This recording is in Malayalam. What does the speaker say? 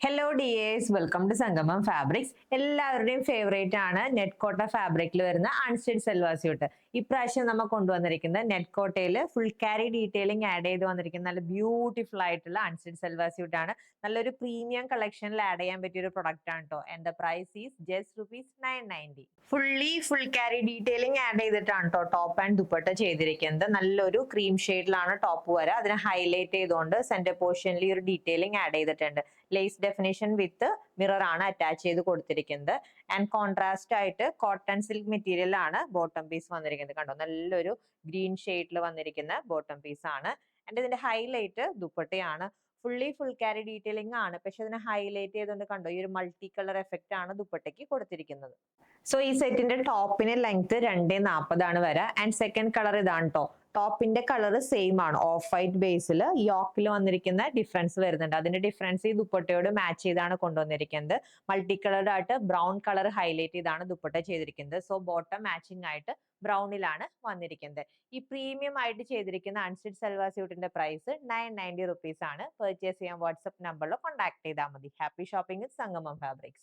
ഹലോ ഡിയേഴ്സ്, വെൽക്കം ടു സംഗമം ഫാബ്രിക്സ്. എല്ലാവരുടെയും ഫേവറേറ്റ് ആണ് നെറ്റ് കോട്ട ഫാബ്രിക്കിൽ വരുന്ന അൺസ്റ്റിച്ച് സൽവാർ സ്യൂട്ട്. ഇപ്രാവശ്യം നമ്മൾ കൊണ്ടുവന്നിരിക്കുന്നത് നെറ്റ് കോട്ടയിൽ ഫുൾ ക്യാരി ഡീറ്റെയിലിംഗ് ആഡ് ചെയ്ത് വന്നിരിക്കുന്ന നല്ല ബ്യൂട്ടിഫുൾ ആയിട്ടുള്ള അൺസ്റ്റിച്ച് സൽവാർ സ്യൂട്ട് ആണ്. നല്ലൊരു പ്രീമിയം കളക്ഷനിൽ ആഡ് ചെയ്യാൻ പറ്റിയ ഒരു പ്രൊഡക്റ്റ് ആണ് കേട്ടോ. And the price is just ₹990. Phulkari detailing add ചെയ്തിട്ടാണ് കേട്ടോ ടോപ്പ് ആൻഡ് ദുപ്പട്ട ചെയ്തിരിക്കുന്നത്. നല്ലൊരു ക്രീം ഷെയ്ഡിലാണ് ടോപ്പ് വരെ. അതിനെ ഹൈലൈറ്റ് ചെയ്തുകൊണ്ട് സെന്റർ പോർഷനിൽ ഈ ഒരു ഡീറ്റെയിലിംഗ് ആഡ് ചെയ്തിട്ടുണ്ട്. ലേസ് ഡെഫിനേഷൻ വിത്ത് മിറർ ആണ് അറ്റാച്ച് ചെയ്ത് കൊടുത്തിരിക്കുന്നത്. ആൻഡ് കോൺട്രാസ്റ്റ് ആയിട്ട് കോട്ടൺ സിൽക്ക് മെറ്റീരിയൽ ആണ് ബോട്ടം പീസ് വന്നിരിക്കുന്നത്. കണ്ടോ, നല്ലൊരു ഗ്രീൻ ഷെയ്ഡിൽ വന്നിരിക്കുന്ന ബോട്ടം പീസ് ആണ്. ആൻഡ് ഇതിന്റെ ഹൈലൈറ്റ് ദുപ്പട്ടയാണ്. ഫുൾ ക്യാരി ഡീറ്റെയിലിംഗ് ആണ്, പക്ഷെ അതിനെ ഹൈലൈറ്റ് ചെയ്തുകൊണ്ട് കണ്ടോ ഈ ഒരു മൾട്ടി കളർ എഫക്റ്റ് ആണ് ദുപ്പട്ടയ്ക്ക് കൊടുത്തിരിക്കുന്നത്. സോ ഈ സെറ്റിന്റെ ടോപ്പിന് ലെങ്ത് 240 ആണ് വരെ. ആൻഡ് സെക്കൻഡ് കളർ ഇതാണ് കേട്ടോ. ടോപ്പിന്റെ കളർ സെയിം ആണ്, ഓഫ് വൈറ്റ് ബേസിൽ യോക്കിൽ വന്നിരിക്കുന്ന ഡിഫറൻസ് വരുന്നുണ്ട്. അതിന്റെ ഡിഫറൻസ് ഈ ദുപ്പട്ടയോട് മാച്ച് ചെയ്താണ് കൊണ്ടുവന്നിരിക്കുന്നത്. മൾട്ടി കളർഡ് ആയിട്ട് ബ്രൗൺ കളർ ഹൈലൈറ്റ് ചെയ്താണ് ദുപ്പട്ട ചെയ്തിരിക്കുന്നത്. സോ ബോട്ടം മാച്ചിങ് ആയിട്ട് ബ്രൗണിലാണ് വന്നിരിക്കുന്നത്. ഈ പ്രീമിയം ആയിട്ട് ചെയ്തിരിക്കുന്ന അൺസ്റ്റിച്ച് സൽവാർ സ്യൂട്ടിന്റെ പ്രൈസ് ₹990 ആണ്. പർച്ചേസ് ചെയ്യാൻ വാട്സ്ആപ്പ് നമ്പറിൽ കോൺടാക്ട് ചെയ്താൽ മതി. ഹാപ്പി ഷോപ്പിംഗ് വിത്ത് സംഗമം ഫാബ്രിക്സ്.